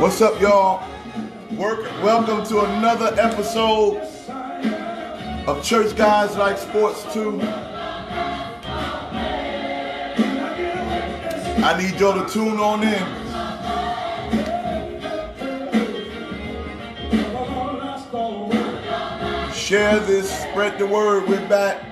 What's up, y'all? Welcome to another episode of Church Guys Like Sports 2. I need y'all to tune on in. Share this, spread the word. We're back.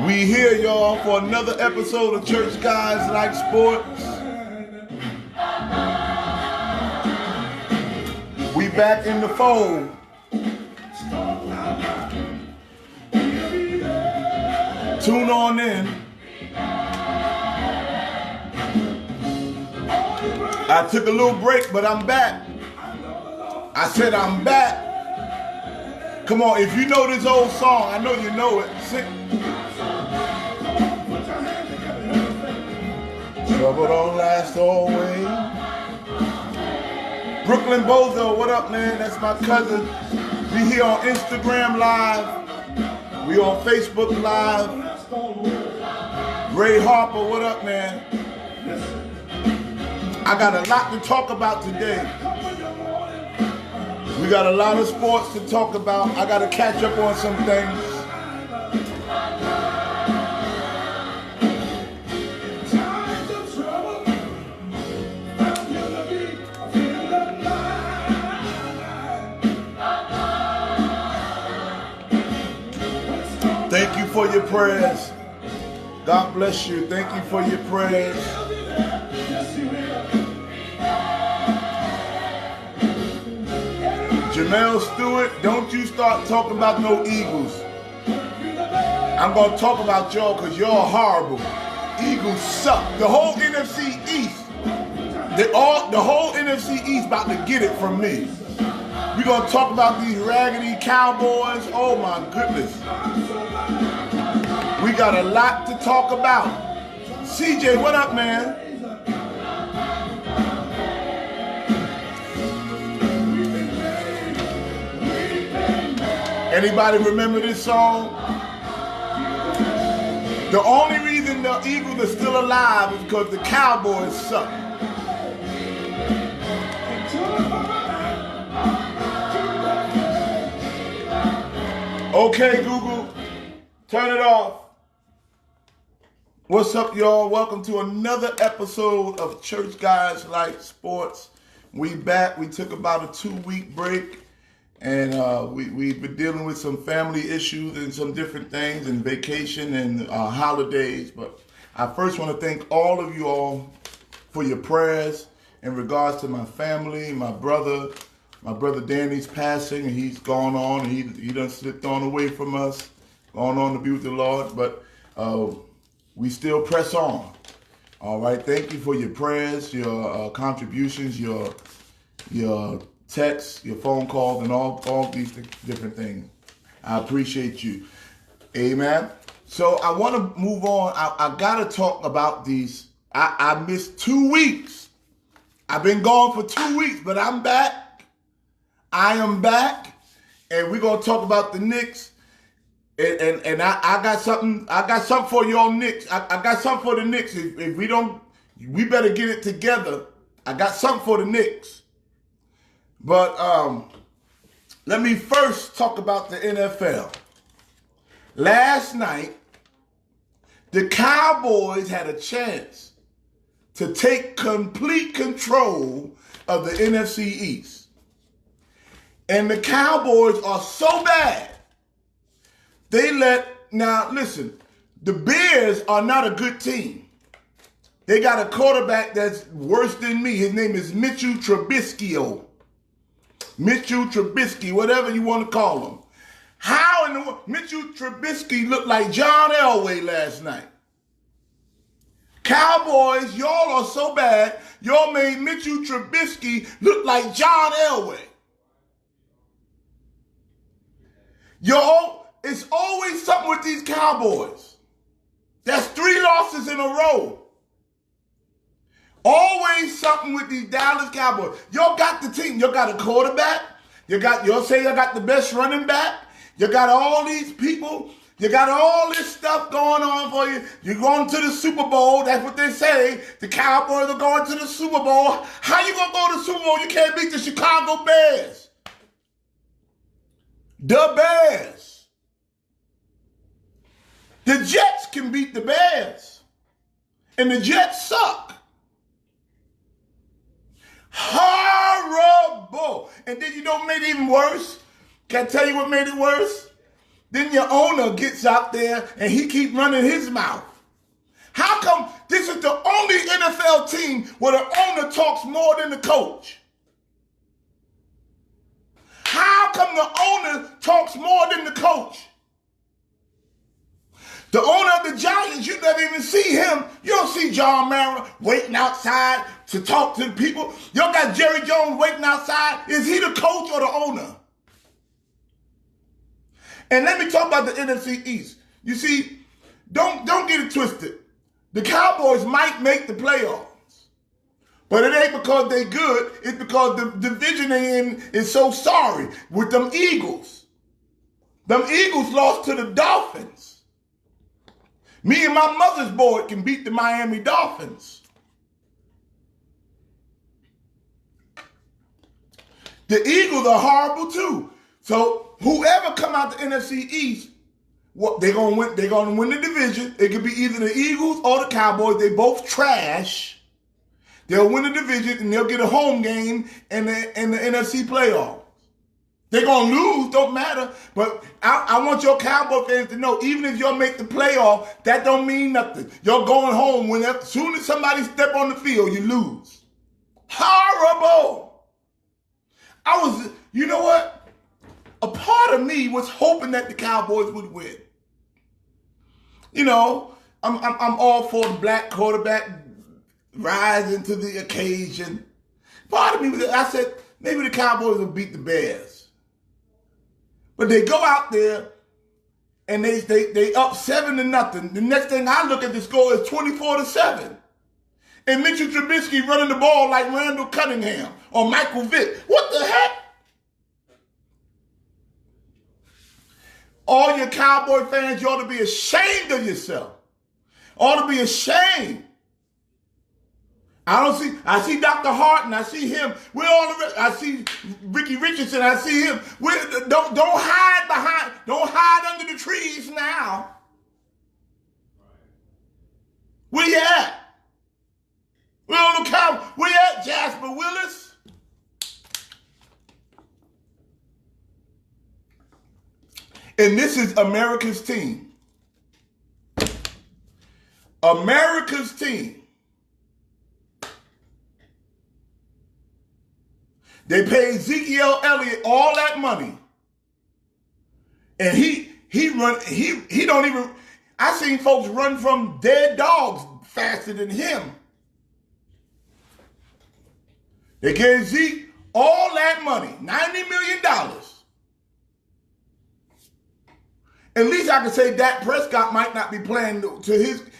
We here, y'all, for another episode of Church Guys Like Sports. We back in the fold. Tune on in. I took a little break, but I'm back. I said I'm back. Come on, if you know this old song, I know you know it. Sing. Trouble don't last always. Brooklyn Bozo, what up, man? That's my cousin. We here on Instagram Live. We on Facebook Live. Ray Harper, what up, man? I got a lot to talk about today. We got a lot of sports to talk about. I got to catch up on some things. Thank you for your prayers. God bless you. Thank you for your prayers. Jamel Stewart, don't you start talking about no Eagles. I'm going to talk about y'all because y'all horrible. Eagles suck. The whole NFC East, the whole NFC East about to get it from me. We're going to talk about these raggedy Cowboys. Oh my goodness. We got a lot to talk about. CJ, what up, man? Anybody remember this song? The only reason the Eagles are still alive is because the Cowboys suck. Okay, Google, turn it off. What's up, y'all? Welcome to another episode of Church Guys Like Sports. We back. We took about a 2-week break, and we've been dealing with some family issues and some different things, and vacation and holidays. But I first want to thank all of you all for your prayers in regards to my family, my brother. My brother Danny's passing, and he's gone on. He done slipped on away from us, gone on to be with the Lord. But we still press on. All right. Thank you for your prayers, your contributions, your texts, your phone calls, and all these different things. I appreciate you. Amen. So I want to move on. I got to talk about these. I missed 2 weeks. I've been gone for 2 weeks, but I'm back. I am back, and we're gonna talk about the Knicks. And I got something. I got something for y'all Knicks. I got something for the Knicks. If we don't, we better get it together. I got something for the Knicks. But let me first talk about the NFL. Last night, the Cowboys had a chance to take complete control of the NFC East. And the Cowboys are so bad. Now listen, the Bears are not a good team. They got a quarterback that's worse than me. His name is Mitchell Trubisky. Mitchell Trubisky, whatever you want to call him. How in the world? Mitchell Trubisky looked like John Elway last night. Cowboys, y'all are so bad, y'all made Mitchell Trubisky look like John Elway. It's always something with these Cowboys. That's 3 losses in a row. Always something with these Dallas Cowboys. Y'all got the team. You got a quarterback. Y'all say you got the best running back. You got all these people. You got all this stuff going on for you. You're going to the Super Bowl. That's what they say. The Cowboys are going to the Super Bowl. How you going to go to the Super Bowl? You can't beat the Chicago Bears. The Bears. The Jets can beat the Bears. And the Jets suck. Horrible. And then you know what made it even worse? Can I tell you what made it worse? Then your owner gets out there and he keeps running his mouth. How come this is the only NFL team where the owner talks more than the coach? How come the owner talks more than the coach? The owner of the Giants, you never even see him. You don't see John Mara waiting outside to talk to the people. You don't got Jerry Jones waiting outside. Is he the coach or the owner? And let me talk about the NFC East. You see, don't get it twisted. The Cowboys might make the playoffs. But it ain't because they good. It's because the division they in is so sorry with them Eagles. Them Eagles lost to the Dolphins. Me and my mother's board can beat the Miami Dolphins. The Eagles are horrible too. So whoever come out the NFC East, they're gonna win. They're gonna win the division. It could be either the Eagles or the Cowboys. They both trash. They'll win the division and they'll get a home game in the NFC playoffs. They're gonna lose, don't matter. But I want your Cowboy fans to know, even if y'all make the playoff, that don't mean nothing. You're going home whenever, soon as somebody step on the field, you lose. Horrible. You know what? A part of me was hoping that the Cowboys would win. You know, I'm all for the black quarterback rising to the occasion. Part of me, I said, maybe the Cowboys will beat the Bears. But they go out there and they up 7-0. The next thing I look at the score is 24-7. And Mitchell Trubisky running the ball like Randall Cunningham or Michael Vick. What the heck? All your Cowboy fans, you ought to be ashamed of yourself. Ought to be ashamed. I see Dr. Harton, I see him. I see Ricky Richardson, I see him. Don't hide under the trees now. Where you at? We're on the couch. Where you at, Jasper Willis? And this is America's team. America's team. They paid Ezekiel Elliott all that money. And he don't even, I seen folks run from dead dogs faster than him. They gave Zeke all that money, $90 million. At least I can say Dak Prescott might not be playing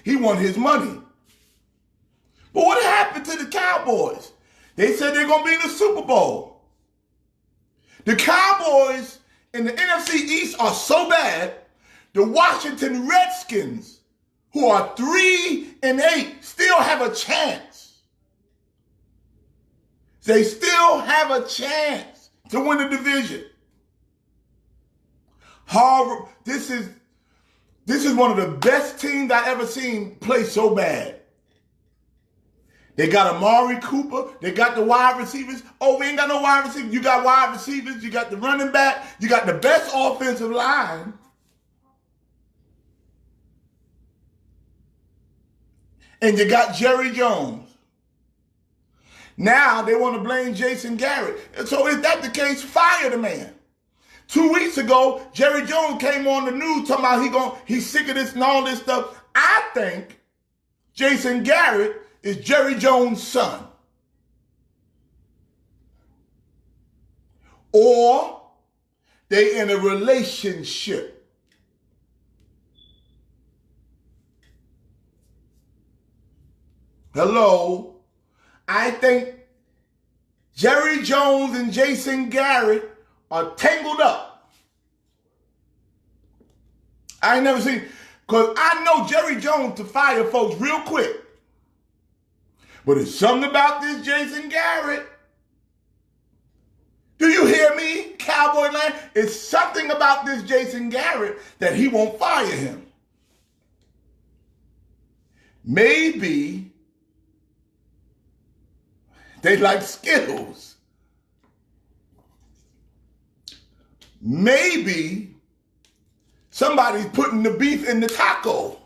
he won his money. But what happened to the Cowboys? They said they're going to be in the Super Bowl. The Cowboys in the NFC East are so bad, the Washington Redskins, who are 3-8, still have a chance. They still have a chance to win the division. Harvard, this is one of the best teams I ever seen play so bad. They got Amari Cooper. They got the wide receivers. Oh, we ain't got no wide receivers. You got wide receivers. You got the running back. You got the best offensive line. And you got Jerry Jones. Now they want to blame Jason Garrett. So if that's the case, fire the man. 2 weeks ago, Jerry Jones came on the news talking about he's sick of this and all this stuff. I think Jason Garrett is Jerry Jones' son. Or they in a relationship. Hello? I think Jerry Jones and Jason Garrett are tangled up. I ain't never seen, because I know Jerry Jones to fire folks real quick. But it's something about this Jason Garrett. Do you hear me, Cowboy Land? It's something about this Jason Garrett that he won't fire him. Maybe they like Skittles. Maybe somebody's putting the beef in the taco.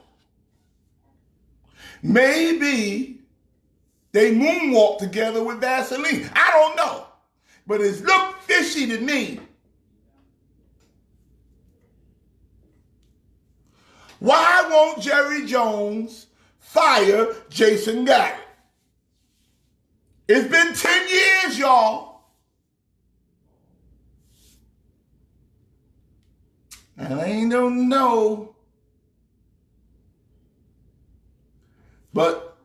Maybe they moonwalk together with Vaseline. I don't know. But it's looked fishy to me. Why won't Jerry Jones fire Jason Garrett? It's been 10 years, y'all. And I don't know. But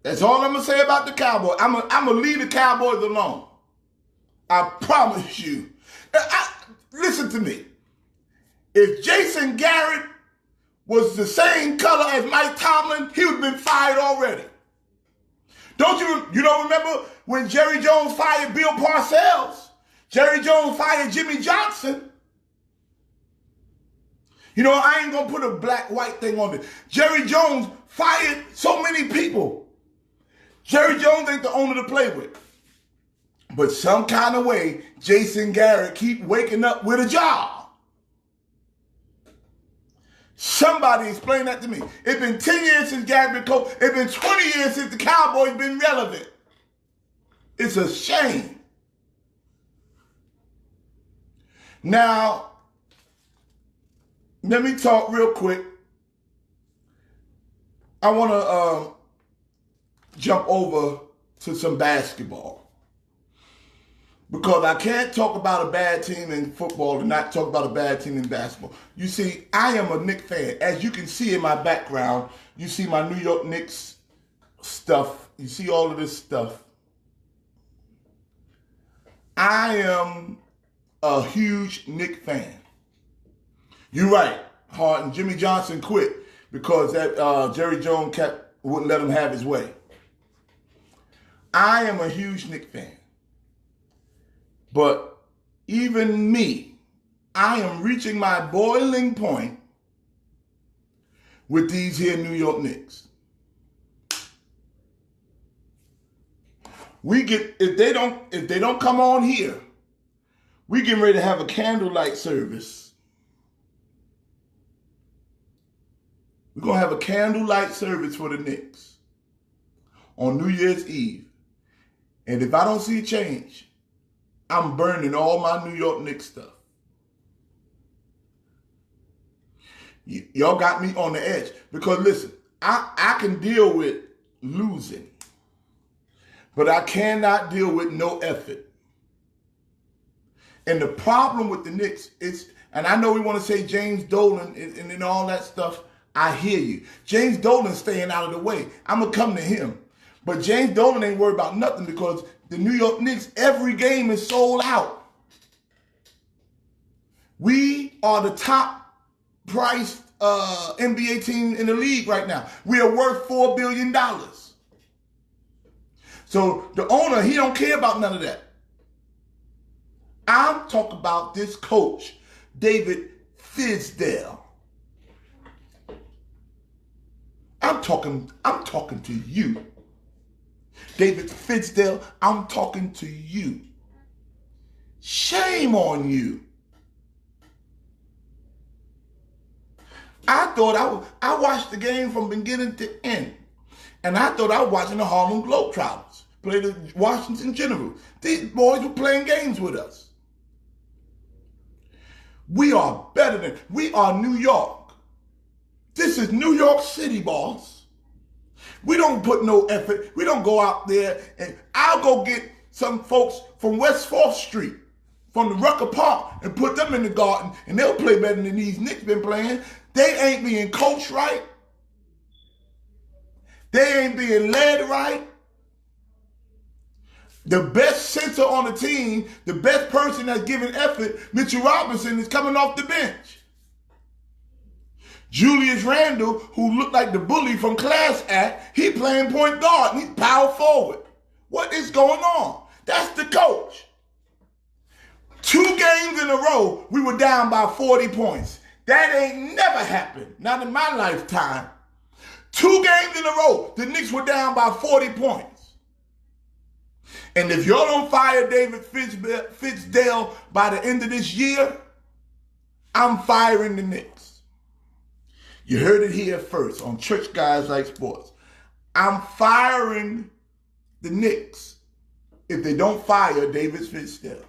that's all I'm going to say about the Cowboys. I'm going to leave the Cowboys alone. I promise you. Listen to me. If Jason Garrett was the same color as Mike Tomlin, he would have been fired already. You don't remember when Jerry Jones fired Bill Parcells? Jerry Jones fired Jimmy Johnson. You know, I ain't going to put a black-white thing on it. Jerry Jones fired so many people. Jerry Jones ain't the owner to play with. But some kind of way, Jason Garrett keep waking up with a job. Somebody explain that to me. It's been 10 years since Garrett been coach. It's been 20 years since the Cowboys been relevant. It's a shame. Now, let me talk real quick. I want to jump over to some basketball. Because I can't talk about a bad team in football and not talk about a bad team in basketball. You see, I am a Knicks fan. As you can see in my background, you see my New York Knicks stuff. You see all of this stuff. I am a huge Knicks fan. You're right, Harden. Jimmy Johnson quit because that Jerry Jones wouldn't let him have his way. I am a huge Knicks fan. But even me, I am reaching my boiling point with these here New York Knicks. If they don't come on here, we getting ready to have a candlelight service. We're gonna have a candlelight service for the Knicks on New Year's Eve. And if I don't see a change, I'm burning all my New York Knicks stuff. Y'all got me on the edge. Because listen, I can deal with losing. But I cannot deal with no effort. And the problem with the Knicks is, and I know we want to say James Dolan and all that stuff. I hear you. James Dolan's staying out of the way. I'm going to come to him. But James Dolan ain't worried about nothing because the New York Knicks, every game is sold out. We are the top priced NBA team in the league right now. We are worth $4 billion. So the owner, he don't care about none of that. I'm talking about this coach, David Fizdale. I'm talking to you. David Fizdale, I'm talking to you. Shame on you. I watched the game from beginning to end. And I thought I was watching the Harlem Globetrotters play the Washington Generals. These boys were playing games with us. We are we are New York. This is New York City, boss. We don't put no effort. We don't go out there and I'll go get some folks from West 4th Street, from the Rucker Park, and put them in the Garden, and they'll play better than these Knicks been playing. They ain't being coached right. They ain't being led right. The best center on the team, the best person that's giving effort, Mitchell Robinson, is coming off the bench. Julius Randle, who looked like the bully from Class Act, he playing point guard and he's power forward. What is going on? That's the coach. 2 games in a row, we were down by 40 points. That ain't never happened. Not in my lifetime. 2 games in a row, the Knicks were down by 40 points. And if y'all don't fire David Fizdale by the end of this year, I'm firing the Knicks. You heard it here first on Church Guys Like Sports. I'm firing the Knicks if they don't fire David Fizdale.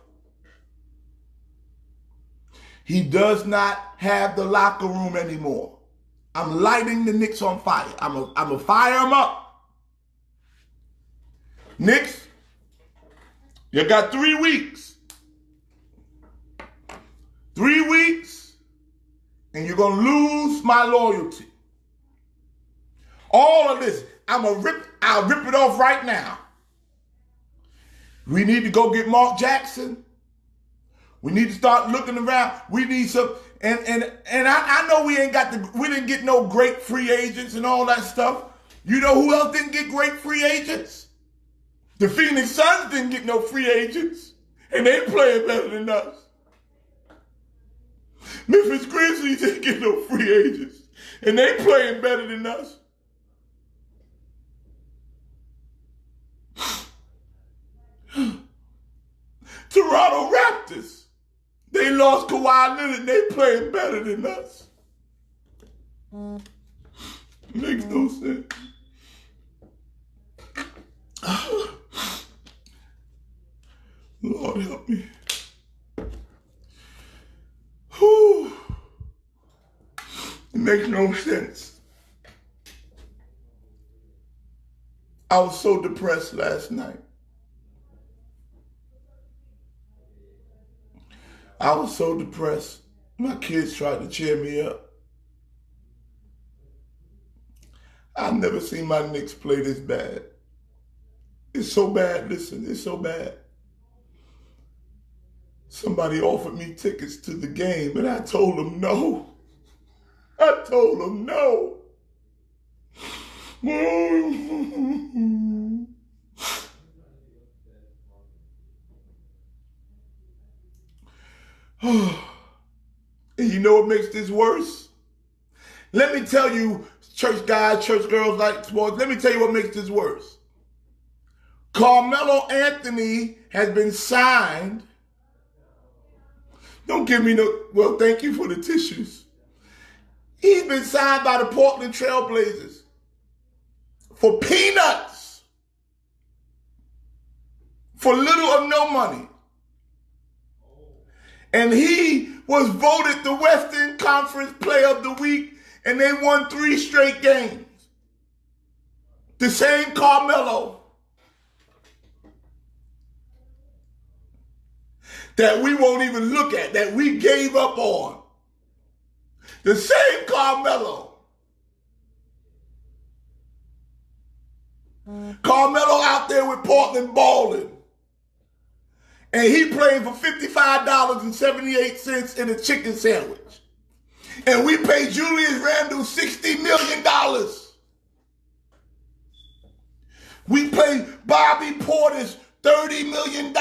He does not have the locker room anymore. I'm lighting the Knicks on fire. I'm going to fire them up. Knicks, you got 3 weeks. 3 weeks, and you're going to lose my loyalty. All of this, I'll rip it off right now. We need to go get Mark Jackson. We need to start looking around. We need some, and I know we didn't get no great free agents and all that stuff. You know who else didn't get great free agents? The Phoenix Suns didn't get no free agents, and they playing better than us. Memphis Grizzlies didn't get no free agents, and they playing better than us. Toronto Raptors, they lost Kawhi Leonard, they playing better than us. Makes no sense. Lord help me. Whew. It makes no sense. I was so depressed last night. I was so depressed. My kids tried to cheer me up. I've never seen my Knicks play this bad. It's so bad, listen, it's so bad. Somebody offered me tickets to the game and I told them no. I told them no. And you know what makes this worse? Let me tell you, church guys, church girls like sports, let me tell you what makes this worse. Carmelo Anthony has been signed. Don't give me no, well, thank you for the tissues. He's been signed by the Portland Trail Blazers for peanuts, for little or no money. And he was voted the Western Conference Player of the Week, and they won 3 straight games. The same Carmelo that we won't even look at, that we gave up on. The same Carmelo. Carmelo out there with Portland balling. And he playing for $55.78 in a chicken sandwich. And we pay Julius Randle $60 million. We pay Bobby Portis $30 million.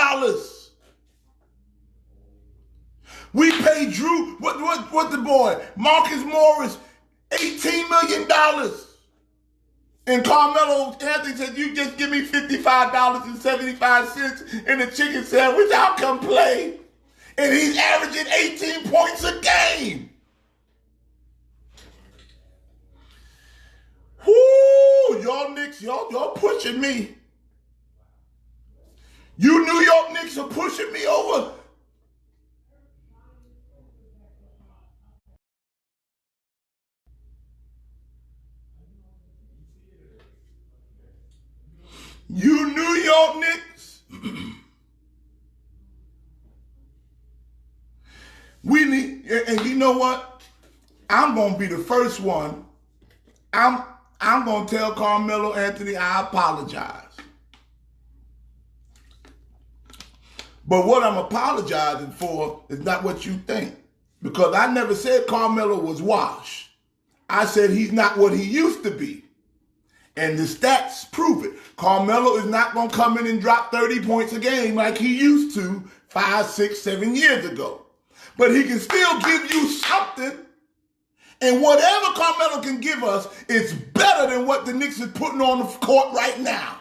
We pay Drew, what the boy, Marcus Morris, $18 million. And Carmelo Anthony said, you just give me $55.75 in a chicken sandwich, I'll come play. And he's averaging 18 points a game. Whoo, y'all Knicks, y'all pushing me. You New York Knicks are pushing me over. You New York Knicks, we need, and you know what? I'm going to be the first one. I'm going to tell Carmelo Anthony I apologize. But what I'm apologizing for is not what you think. Because I never said Carmelo was washed. I said he's not what he used to be. And the stats prove it. Carmelo is not going to come in and drop 30 points a game like he used to 5, 6, 7 years ago. But he can still give you something. And whatever Carmelo can give us is better than what the Knicks is putting on the court right now.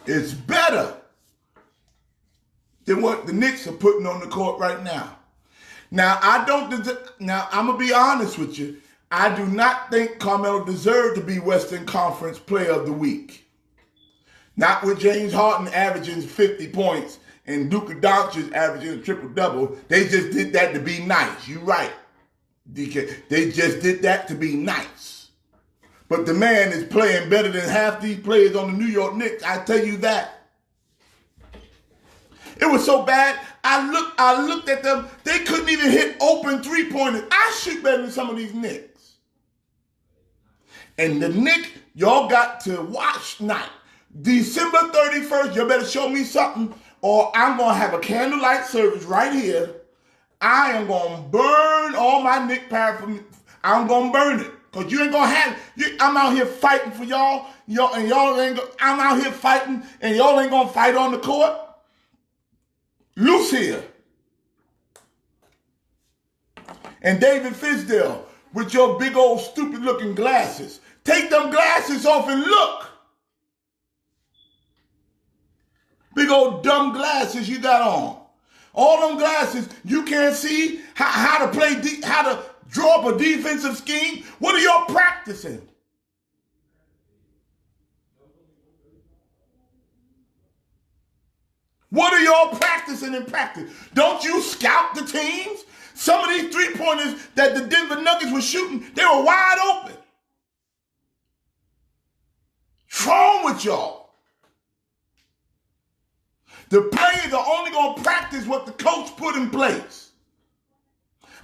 It's better than what the Knicks are putting on the court right now. Now, I'm going to be honest with you. I do not think Carmelo deserved to be Western Conference Player of the Week. Not with James Harden averaging 50 points and Luka Doncic averaging a triple-double. They just did that to be nice. You're right, DK. They just did that to be nice. But the man is playing better than half these players on the New York Knicks. I tell you that. It was so bad. I looked at them. They couldn't even hit open three-pointers. I shoot better than some of these Knicks. And the Knicks, y'all got to watch night. December 31st, you better show me something, or I'm going to have a candlelight service right here. I am going to burn all my Knick paraphernalia. I'm going to burn it. Because you ain't going to have it. I'm out here fighting for y'all. I'm out here fighting, and y'all ain't going to fight on the court. Loose here. And David Fizdale, with your big old stupid looking glasses. Take them glasses off and look. Big old dumb glasses you got on. All them glasses, you can't see how to play, how to draw up a defensive scheme. What are y'all practicing? What are y'all practicing in practice? Don't you scout the teams? Some of these three-pointers that the Denver Nuggets were shooting, they were wide open. What's wrong with y'all? The players are only going to practice what the coach put in place.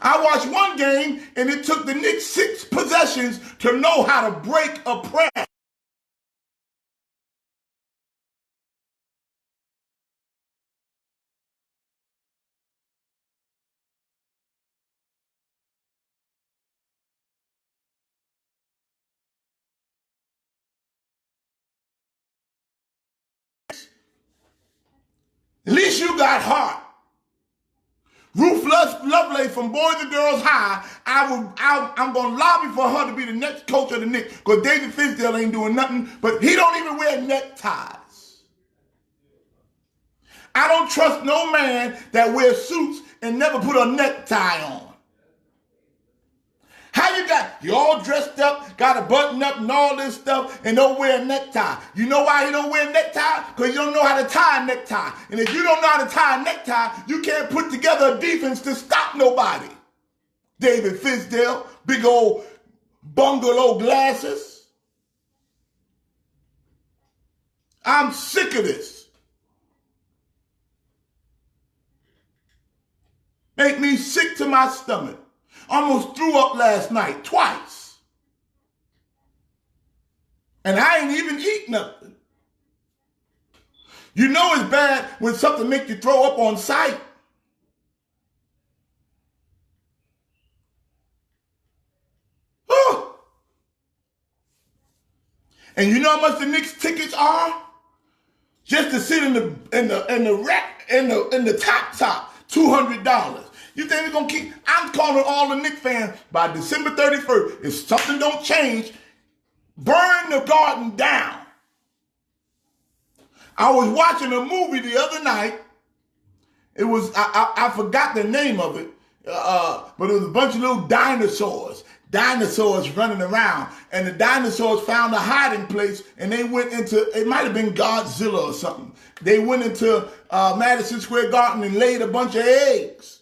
I watched one game, and it took the Knicks 6 possessions to know how to break a press. At least you got heart. Ruth Lovelace from Boys and Girls High, I'm going to lobby for her to be the next coach of the Knicks because David Fizdale ain't doing nothing, but he don't even wear neckties. I don't trust no man that wears suits and never put a necktie on. How you all dressed up, got a button up and all this stuff and don't wear a necktie? You know why he don't wear a necktie? Because you don't know how to tie a necktie. And if you don't know how to tie a necktie, you can't put together a defense to stop nobody. David Fizdale, big old bungalow glasses. I'm sick of this. Make me sick to my stomach. Almost threw up last night twice. And I ain't even eat nothing. You know it's bad when something makes you throw up on sight. Oh. And you know how much the Knicks tickets are? Just to sit in the rack in the top, $200. You think they're going to keep? I'm calling all the Knicks fans by December 31st. If something don't change, burn the Garden down. I was watching a movie the other night. It was, I forgot the name of it, but it was a bunch of little dinosaurs running around. And the dinosaurs found a hiding place and they went into, it might have been Godzilla or something. They went into Madison Square Garden and laid a bunch of eggs.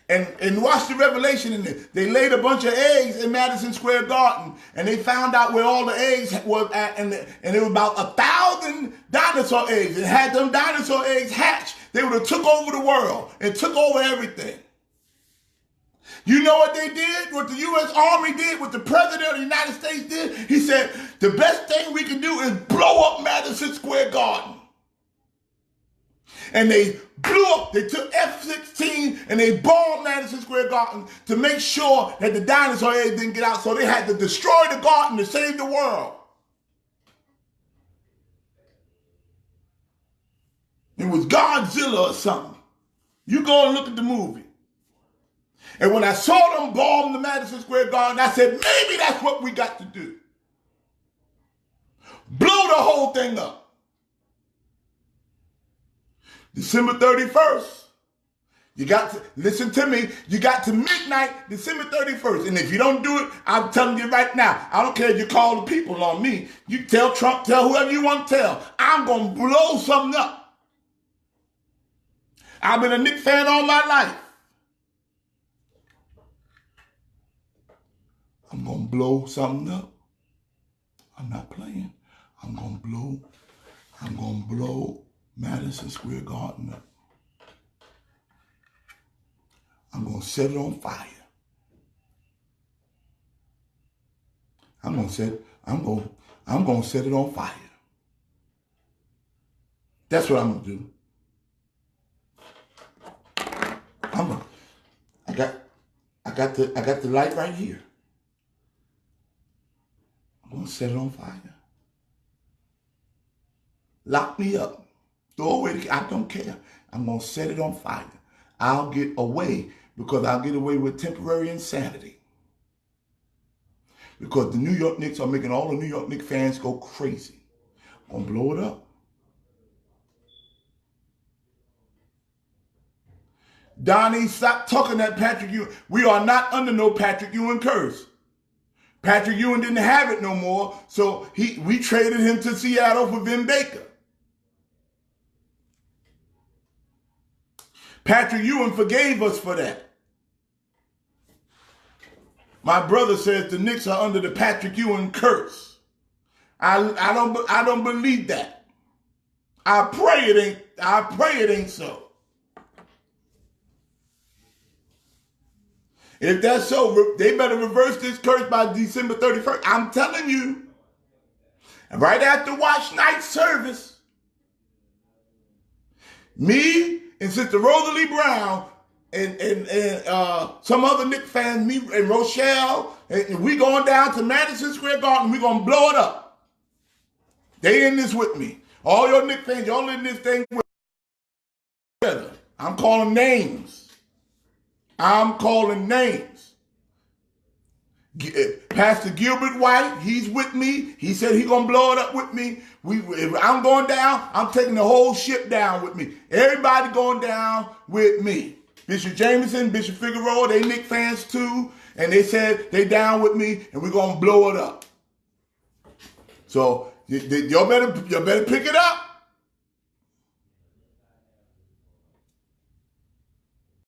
And watch the revelation in it. They laid a bunch of eggs in Madison Square Garden, and they found out where all the eggs was at, and it was about 1,000 dinosaur eggs. And had them dinosaur eggs hatched, they would have took over the world and took over everything. You know what they did? What the U.S. Army did? What the President of the United States did? He said, the best thing we can do is blow up Madison Square Garden. And they blew up, they took F-16 and they bombed Madison Square Garden to make sure that the dinosaur eggs didn't get out. So they had to destroy the garden to save the world. It was Godzilla or something. You go and look at the movie. And when I saw them bomb the Madison Square Garden, I said, maybe that's what we got to do. Blow the whole thing up. December 31st. You got to, listen to me, you got to midnight, December 31st. And if you don't do it, I'm telling you right now, I don't care if you call the people on me. You tell Trump, tell whoever you want to tell. I'm going to blow something up. I've been a Knicks fan all my life. I'm going to blow something up. I'm not playing. I'm going to blow Madison Square Garden up. I'm going to set it on fire. I'm going to set it on fire. That's what I'm going to do. I got the light right here. I'm going to set it on fire. Lock me up. Throw away the key. I don't care. I'm going to set it on fire. I'll get away because I'll get away with temporary insanity. Because the New York Knicks are making all the New York Knicks fans go crazy. I'm going to blow it up. Donnie, stop talking that Patrick Ewing. We are not under no Patrick Ewing curse. Patrick Ewing didn't have it no more, so we traded him to Seattle for Vin Baker. Patrick Ewing forgave us for that. My brother says the Knicks are under the Patrick Ewing curse. I don't believe that. I pray it ain't so. If that's so, they better reverse this curse by December 31st. I'm telling you. Right after watch night service, me and Sister Rosalie Brown and some other Knicks fans, me and Rochelle, and we going down to Madison Square Garden. We going to blow it up. They in this with me. All your Knicks fans, y'all in this thing together. I'm calling names. Pastor Gilbert White, he's with me. He said he's going to blow it up with me. If I'm going down, I'm taking the whole ship down with me. Everybody going down with me. Bishop Jameson, Bishop Figueroa, they Knicks fans too. And they said they down with me and we're going to blow it up. So y'all better pick it up.